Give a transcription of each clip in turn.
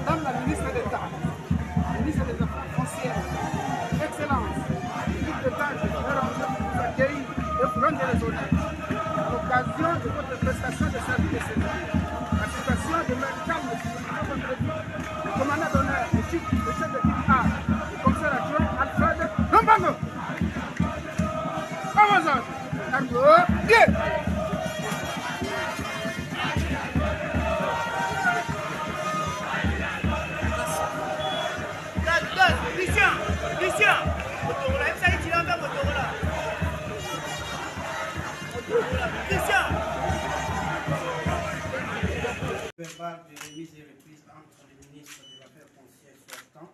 Madame la ministre d'État, ministre des Affaires foncières, Excellence, ministre d'État, je suis ranger pour vous accueillir et pour rendre les honneurs. À l'occasion de votre prestation de service de sécurité, la situation demeure calme sur votre vie. Le commandant d'honneur, le chef d'équipe A, le commissaire adjoint Alfred Lombango. Vamos, Argo, bien. Verbal de remise et reprise entre le ministre des Affaires foncières sortant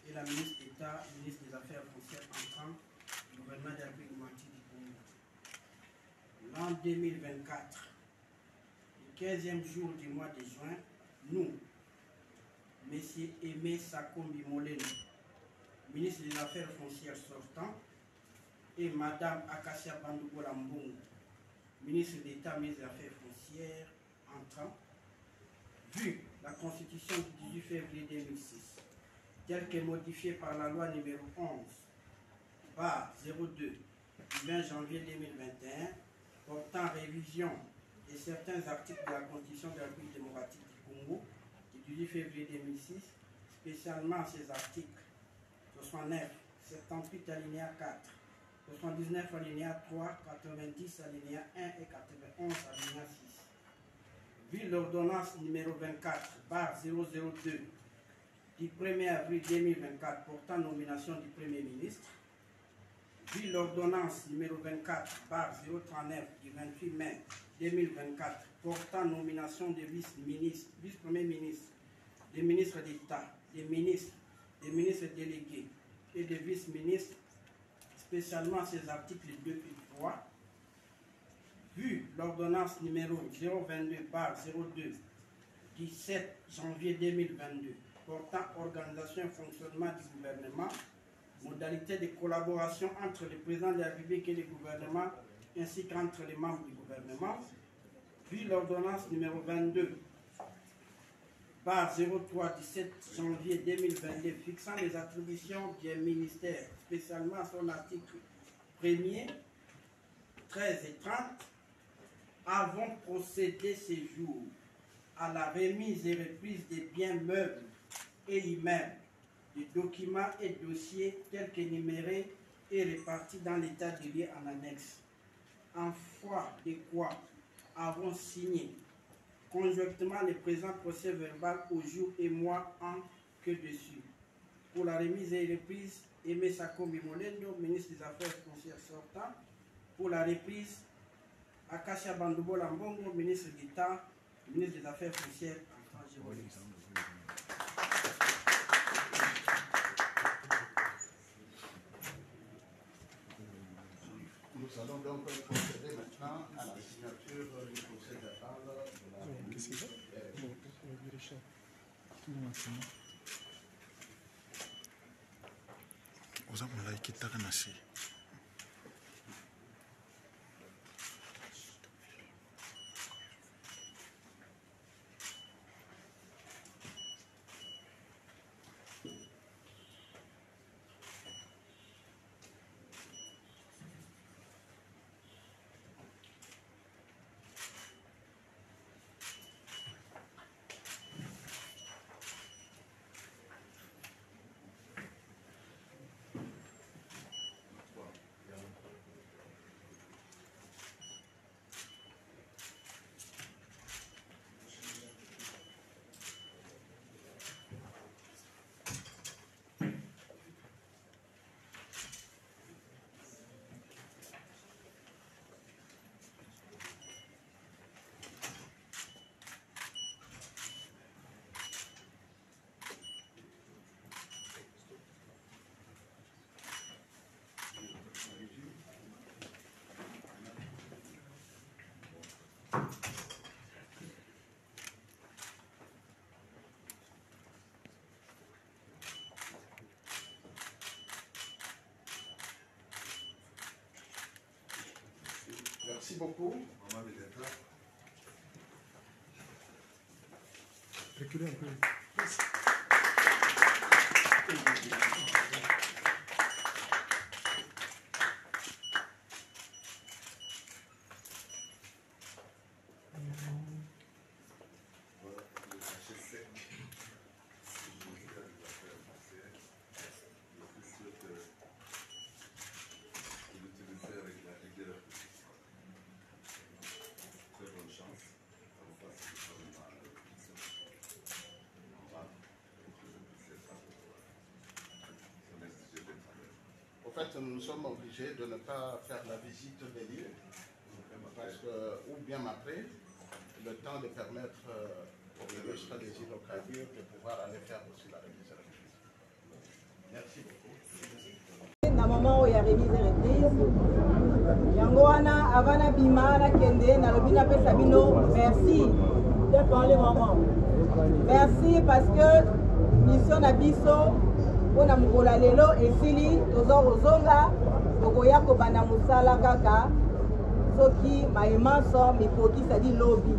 et la ministre d'État, ministre des Affaires foncières entrant du gouvernement de la République du Congo. L'an 2024, le 15e jour du mois de juin, nous, M. Aimé Sakombi Moleno, ministre des Affaires foncières sortant, et Mme Akasia Bandougola Mbongo, ministre d'État, ministre des Affaires foncières entrant, vu la Constitution du 18 février 2006, telle que modifiée par la loi numéro 11/02 du 20 janvier 2021, portant révision de certains articles de la Constitution de la République démocratique du Congo du 18 février 2006, spécialement ces articles 69, 78 alinéa 4, 79 alinéa 3, 90 alinéa 1 et 91 alinéa 6. Vu l'ordonnance numéro 24/002 du 1er avril 2024 portant nomination du Premier ministre, vu l'ordonnance numéro 24/039 du 28 mai 2024 portant nomination de vice-premier ministre, des ministres d'État, des ministres délégués et des vice-ministres, spécialement ces articles 2 et 3, vu l'ordonnance numéro 022/02 du 7 janvier 2022 portant organisation et fonctionnement du gouvernement, modalité de collaboration entre le président de la République et le gouvernement ainsi qu'entre les membres du gouvernement, vu l'ordonnance numéro 22/03 du 7 janvier 2022 fixant les attributions du ministère, spécialement son article 1er, 13 et 30, avons procédé ces jours à la remise et reprise des biens meubles et immeubles, des documents et dossiers tels qu'énumérés et répartis dans l'état de lieu en annexe, en foi de quoi avons signé conjointement le présent procès verbal au jour et mois en que dessus. Pour la remise et reprise, Aimé Sakombi Moleno, ministre des Affaires foncières sortant. Pour la reprise, Akasia Bandougola Mbongo, ministre d'État, ministre des Affaires foncières entrant. Nous allons donc procéder maintenant à la signature du procès verbal de la remise. Merci beaucoup. Reculez un peu. En fait, nous sommes obligés de ne pas faire la visite des lieux, parce que, ou bien après, le temps de permettre aux ministres des hydrocarbures de pouvoir aller faire aussi la remise et reprise. Merci beaucoup. Na moment où il y a remise et reprise, yango wana avana bima na kende na lobina pe Sabino, merci. Merci parce que mission na biso pona mukola lelo esili tozo ozonga tokoya kobanda musala kaka soki maemanso mikoki sadi lobi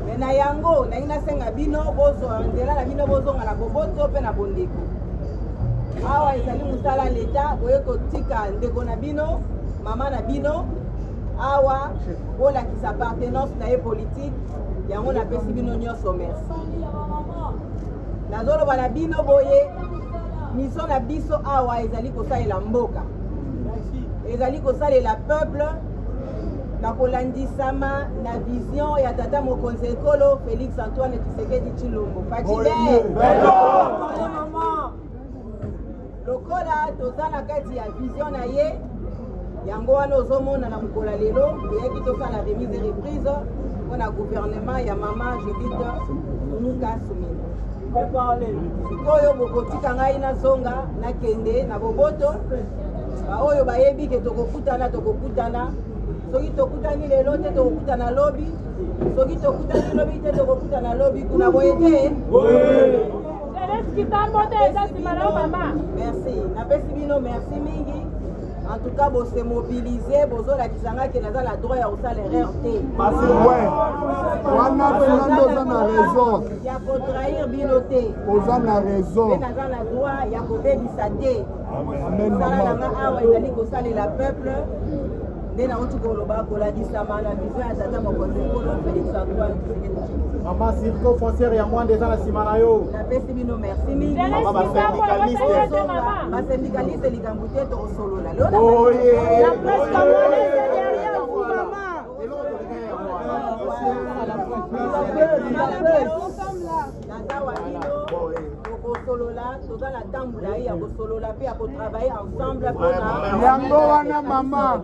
mena yango na ina senga bino bozo ndela na bino bozonga na boboto pe na bondeko awa ezali musala leta boye kotika ndeko na bino mama na bino awa bolakisa appartenance na ye politique yango napesi bino nyonso merci nazoloba na bino boye mission na biso awa ezali kosalela mboka ezali kosalela peuple na kolandisama na vision ya tata mokonzi ekolo Félix Antoine Tshisekedi Tshilombo lokola toza na kati ya vision na ye yango wana ozomona na mokola lelo toyaki tosala remise et reprise mpona gouvernement ya mama Judith Nuka Sumina sikoyo bokotika ngai nazonga nakende na boboto baoyo bayebi ke tokokutana soki tokutani lelo te tokokutana lobi soki tokutani lobi te tokokutana lobi kuna boye te merci napesi bino merci mingi en tout cas vous se mobiliser bozo la kisanga ke naza la droit ya osala erreur te wana Fernando oza na raison ya kotrahir bino te oza na raison naza na droit ya kobebisa te amen sala nanga awa ezali kosalela peuple nde nauti koloba koladisama na vision ya tata mokonzi ekolo Félix Antoine mama circo foncière ya mwanda eza na nsima na yo napesi bino merci mingi basyndicaliste likambo te tokosolola naza wa bino tokosolola toza na ntambola ye ya kosolola mpe ya kotravaille ensemble mpona yango wana mama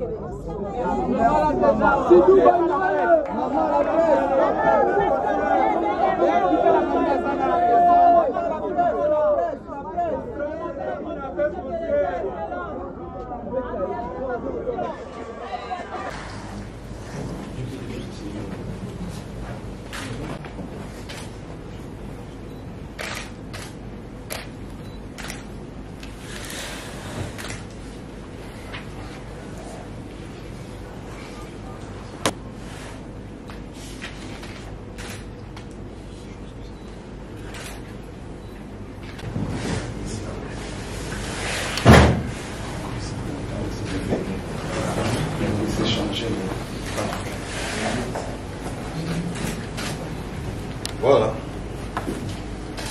Voilà.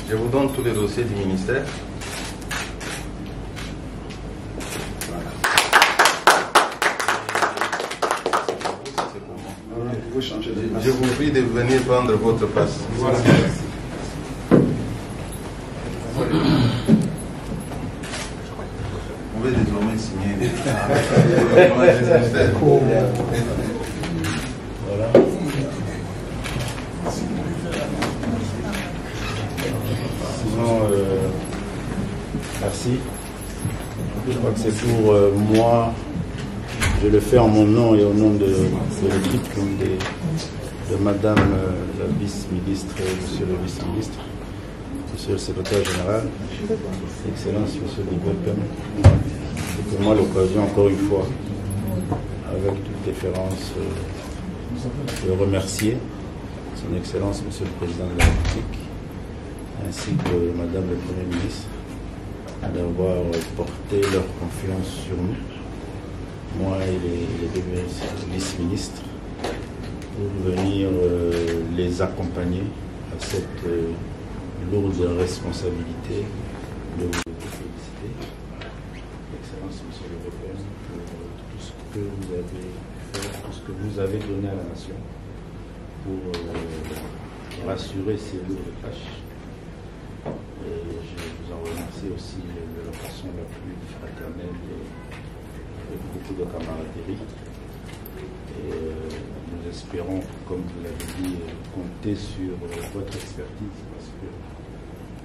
Je vous donne tous les dossiers du ministère. Voilà. Je vous prie de venir prendre votre place. Voilà. Vous pouvez désormais signer. Voilà. Merci. Je crois que c'est pour moi, je le fais en mon nom et au nom de l'équipe, de Madame la vice-ministre et Monsieur le vice-ministre, Monsieur le secrétaire général, Excellence Monsieur Libepem. C'est pour moi l'occasion encore une fois avec toute déférence, de remercier Son Excellence, Monsieur le Président de la République, ainsi que Madame le Premier ministre, d'avoir porté leur confiance sur nous, moi et les deux vice-ministres, pour venir les accompagner à cette lourde responsabilité de vous féliciter, Excellence, Monsieur le Président, pour tout ce que vous avez fait, tout ce que vous avez donné à la nation pour rassurer ces lourdes tâches. Et je vous en remercie aussi de la façon la plus fraternelle et avec beaucoup de camaraderie. Et nous espérons, comme vous l'avez dit, compter sur votre expertise parce que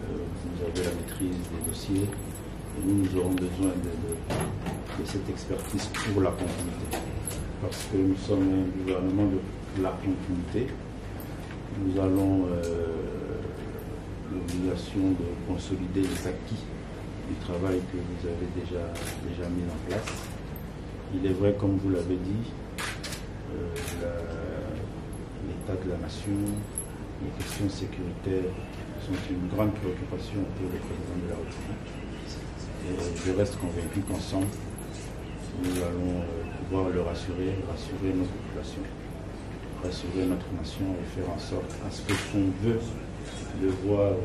vous avez la maîtrise des dossiers et nous aurons besoin de cette expertise pour la continuité. Parce que nous sommes un gouvernement de la continuité. Nous allons l'obligation de consolider les acquis du travail que vous avez déjà mis en place. Il est vrai, comme vous l'avez dit, l'état de la nation, les questions sécuritaires sont une grande préoccupation pour le président de la République. Et je reste convaincu qu'ensemble, nous allons pouvoir le rassurer notre population, rassurer notre nation et faire en sorte à ce que qu'on veut de voir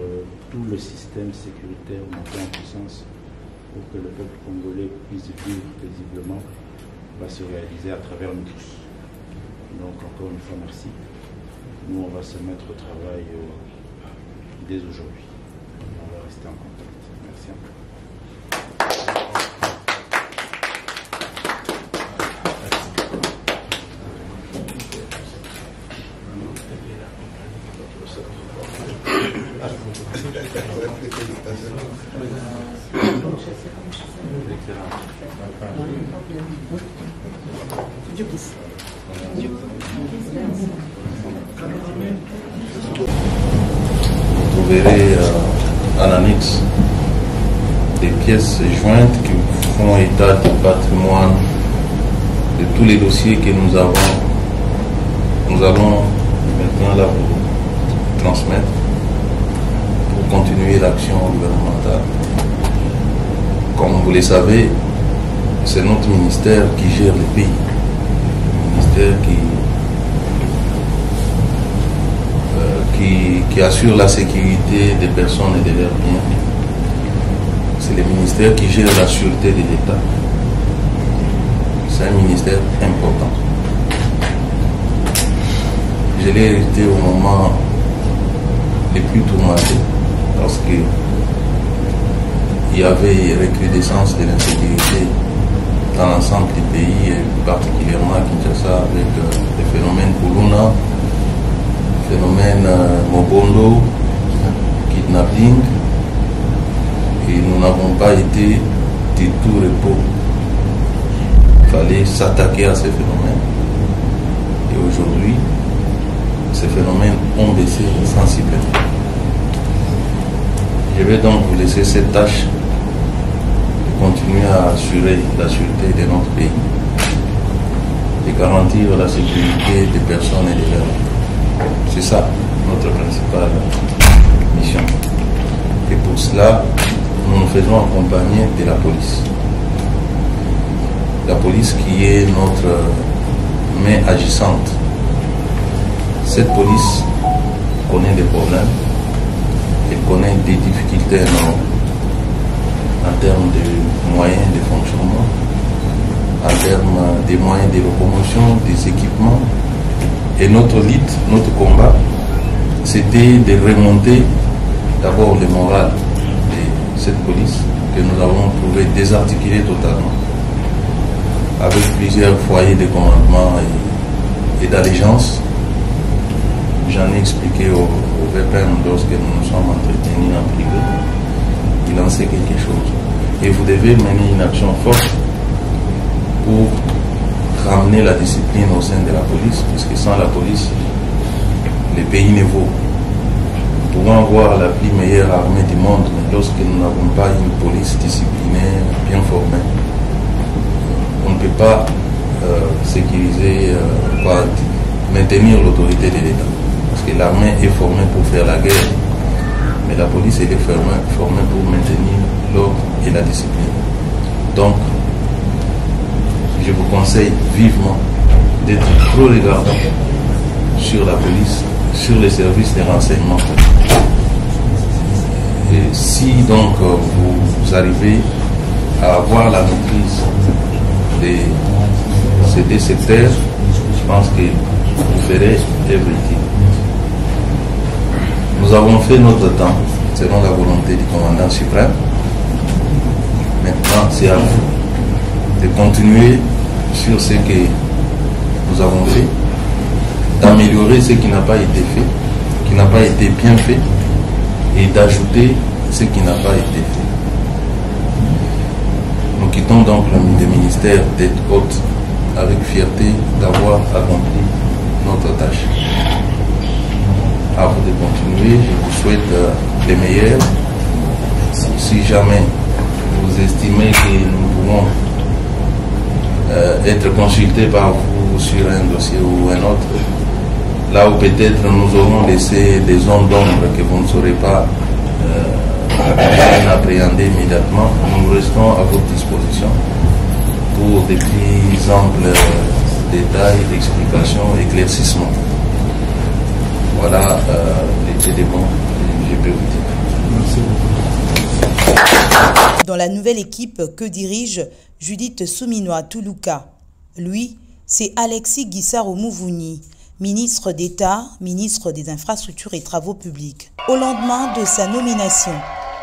tout le système sécuritaire monter en puissance pour que le peuple congolais puisse vivre paisiblement va se réaliser à travers nous tous. Donc encore une fois, merci. Nous, on va se mettre au travail dès aujourd'hui. On va rester en contact. Merci encore. Vous verrez en annexe des pièces jointes qui font état du patrimoine de tous les dossiers que nous avons. Nous allons maintenant là vous transmettre pour continuer l'action gouvernementale. Comme vous le savez, c'est notre ministère qui gère le pays. Le ministère qui assure la sécurité des personnes et de leurs biens. C'est le ministère qui gère la sûreté de l'État. C'est un ministère important. Je l'ai hérité au moment le plus tourmenté parce que il y avait recrudescence de l'insécurité dans l'ensemble du pays, et particulièrement à Kinshasa avec le phénomène Kuluna, phénomène Mobondo, kidnapping, et nous n'avons pas été du tout repos. Il fallait s'attaquer à ces phénomènes. Et aujourd'hui, ces phénomènes ont baissé sensiblement. Je vais donc vous laisser cette tâche de continuer à assurer la sûreté de notre pays, de garantir la sécurité des personnes et des leurs. C'est ça notre principale mission. Et pour cela, nous nous faisons accompagner de la police. La police qui est notre main agissante. Cette police connaît des problèmes, elle connaît des difficultés énormes en termes de moyens de fonctionnement, en termes des moyens de locomotion, des équipements. Et notre lutte, notre combat, c'était de remonter d'abord le moral de cette police que nous avons trouvé désarticulée totalement, avec plusieurs foyers de commandement et d'allégeance. J'en ai expliqué au VPN lorsque nous nous sommes entretenus en privé. Il en sait quelque chose. Et vous devez mener une action forte pour ramener la discipline au sein de la police, parce que sans la police, le pays ne vaut. Nous pouvons avoir la plus meilleure armée du monde, mais lorsque nous n'avons pas une police disciplinée, bien formée, on ne peut pas sécuriser, maintenir l'autorité de l'État. Parce que l'armée est formée pour faire la guerre, mais la police elle est formée pour maintenir l'ordre et la discipline. Donc, je vous conseille vivement d'être trop regardant sur la police, sur les services de renseignement. Et si donc vous arrivez à avoir la maîtrise de ces deux secteurs, je pense que vous ferez œuvre utile. Nous avons fait notre temps selon la volonté du commandant suprême. Maintenant, c'est à vous de continuer sur ce que nous avons fait, d'améliorer ce qui n'a pas été fait, qui n'a pas été bien fait, et d'ajouter ce qui n'a pas été fait. Nous quittons donc le ministère tête haute avec fierté d'avoir accompli notre tâche. À vous de continuer, je vous souhaite les meilleurs. Si jamais vous estimez que nous pouvons être consultés par vous sur un dossier ou un autre, là où peut-être nous aurons laissé des zones d'ombre que vous ne saurez pas appréhender immédiatement, nous restons à votre disposition pour des plus amples détails, explications, éclaircissements. Voilà les éléments que je peux vous dire. Merci. Dans la nouvelle équipe que dirige Judith Souminoa Toulouka, lui, c'est Alexis Guissaro-Mouvouni, ministre d'État, ministre des Infrastructures et Travaux publics. Au lendemain de sa nomination,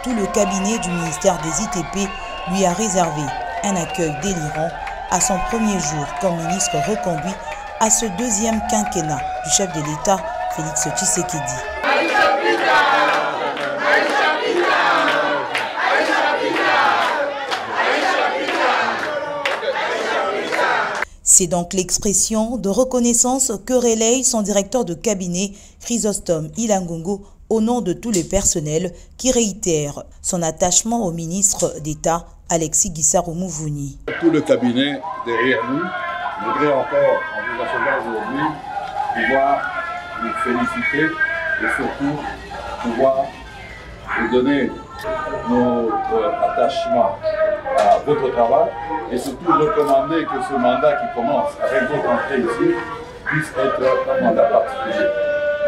tout le cabinet du ministère des ITP lui a réservé un accueil délirant à son premier jour comme ministre reconduit à ce deuxième quinquennat du chef de l'État, Félix Tshisekedi. C'est donc l'expression de reconnaissance que relaye son directeur de cabinet, Chrysostome Ilangongo, au nom de tous les personnels qui réitèrent son attachement au ministre d'État, Alexis Guissaro-Mouvouni. Tout le cabinet derrière nous, je voudrais encore, en vous recevant aujourd'hui, pouvoir vous féliciter et surtout pouvoir vous donner notre attachement à votre travail et surtout recommander que ce mandat qui commence avec votre entrée ici puisse être un mandat particulier.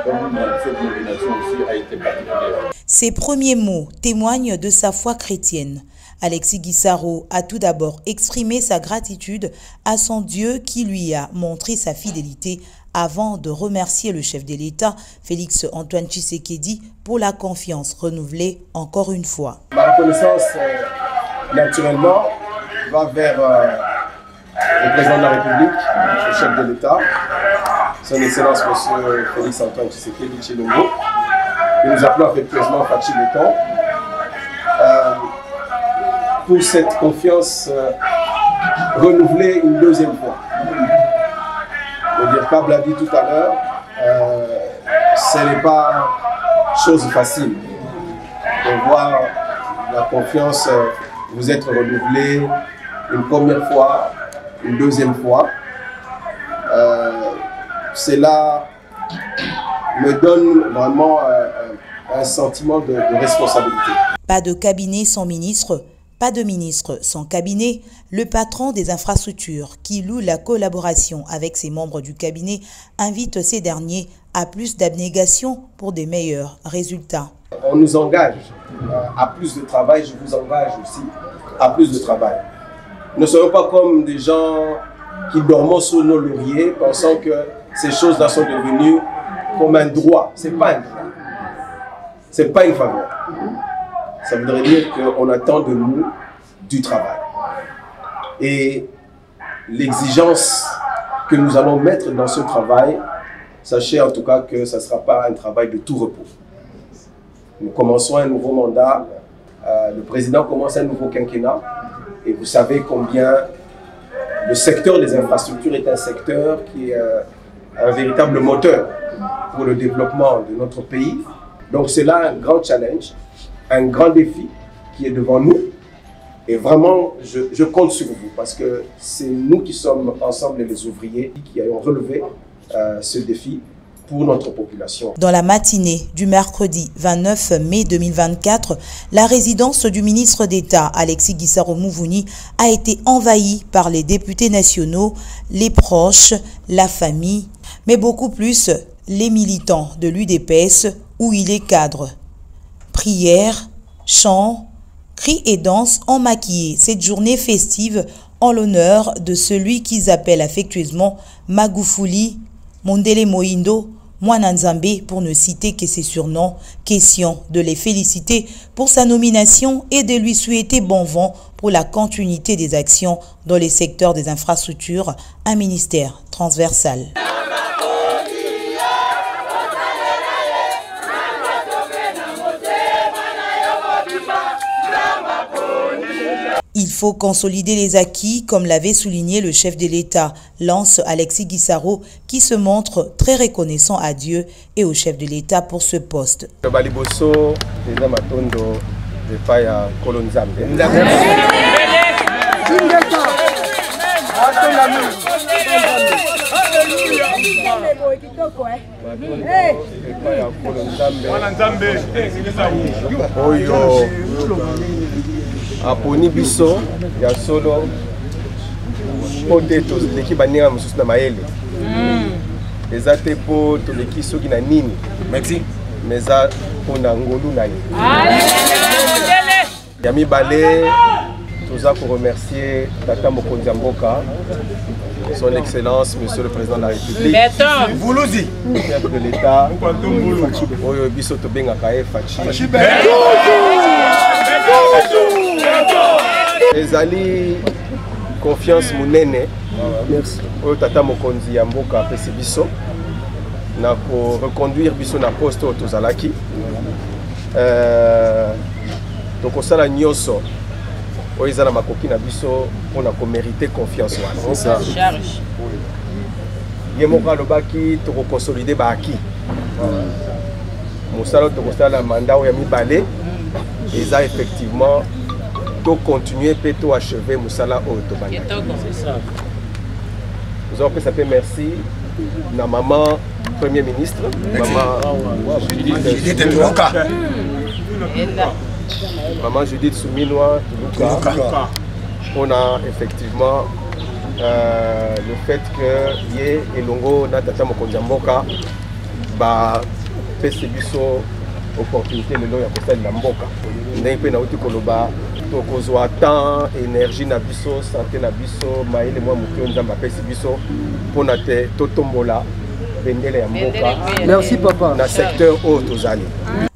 Comme cette nomination aussi a été particulière. Ses premiers mots témoignent de sa foi chrétienne. Alexis Guissaro a tout d'abord exprimé sa gratitude à son Dieu qui lui a montré sa fidélité avant de remercier le chef de l'État, Félix Antoine Tshisekedi, pour la confiance renouvelée encore une fois. Ma reconnaissance, naturellement, va vers le président de la République, le chef de l'État, son Excellence M. Félix Antoine Tshisekedi Tshilombo, que nous appelons affectueusement Fachi Beton, pour cette confiance renouvelée une deuxième fois. Le DIRCAB l'a dit tout à l'heure, ce n'est pas chose facile de voir la confiance vous être renouvelée une première fois, une deuxième fois. Cela me donne vraiment un sentiment de responsabilité. Pas de cabinet sans ministre, pas de ministre sans cabinet. Le patron des infrastructures, qui loue la collaboration avec ses membres du cabinet, invite ces derniers à plus d'abnégation pour des meilleurs résultats. On nous engage à plus de travail, je vous engage aussi à plus de travail. Ne soyons pas comme des gens qui dorment sur nos lauriers, pensant que ces choses-là sont devenues comme un droit. Ce n'est pas un droit. Ce n'est pas une faveur. Ça voudrait dire qu'on attend de nous du travail. Et l'exigence que nous allons mettre dans ce travail, sachez en tout cas que ce ne sera pas un travail de tout repos. Nous commençons un nouveau mandat, le président commence un nouveau quinquennat, et vous savez combien le secteur des infrastructures est un secteur qui est un véritable moteur pour le développement de notre pays. Donc c'est là un grand challenge, un grand défi qui est devant nous. Et vraiment, je compte sur vous parce que c'est nous qui sommes ensemble les ouvriers qui ayons relevé ce défi pour notre population. Dans la matinée du mercredi 29 mai 2024, la résidence du ministre d'État Alexis Guissaro Mouvouni a été envahie par les députés nationaux, les proches, la famille, mais beaucoup plus les militants de l'UDPS où il est cadre. Prières, chants, cris et danses ont maquillé cette journée festive en l'honneur de celui qu'ils appellent affectueusement Magufuli Mondele Moïndo, Mwana Nzambe pour ne citer que ses surnoms. Question de les féliciter pour sa nomination et de lui souhaiter bon vent pour la continuité des actions dans les secteurs des infrastructures, un ministère transversal. Il faut consolider les acquis, comme l'avait souligné le chef de l'État, lance Alexis Guissaro, qui se montre très reconnaissant à Dieu et au chef de l'État pour ce poste. Aponi biso ya solo pote toleki baninga mosusu na mayele eza te po toleki soki na nini merci meza mpona ngolu na ye ya mibale toza koremercier tata mokonzi ya mboka son excellence monsieur le président de la république Voulouzi chef de l'état oyo biso tobengaka ye Fachi ezali confiance munene oyo tata mokonzi ya mboka apesi biso na ko reconduire biso na poste oyo tozalaki tokosala nyonso oyo eza na makoki na biso mpona komérite confiance wana ye moko alobaki tokokonsolide baaki mosala oyo tokosala na manda oyo ya mibale eza effectivement to continuer pe to achever musala oyo tobanda. Nous avons fait un merci na maman premier ministre, maman Judith Suminwa Tuluka. On a effectivement le fait que yé elongo na tata mokonzi mboka ba pese biso opportunité lelo ya kosalela mboka ndenge pe na uti koloba tokozwa temps énergie na biso santé na biso mayele mwa moto nzambe apesi biso mpona te totombola bendele ya mboka. Merci papa. Na secteur oyo tozali.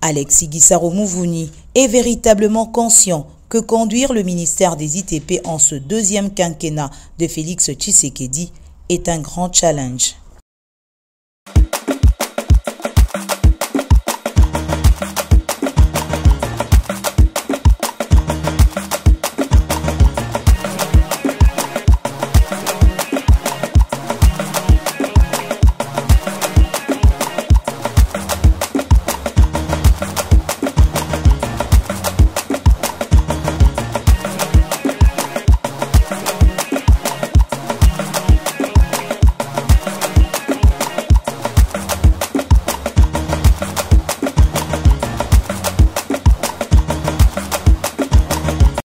Alexis Guissaro Mouvouni est véritablement conscient que conduire le ministère des ITP en ce deuxième quinquennat de Félix Tshisekedi est un grand challenge.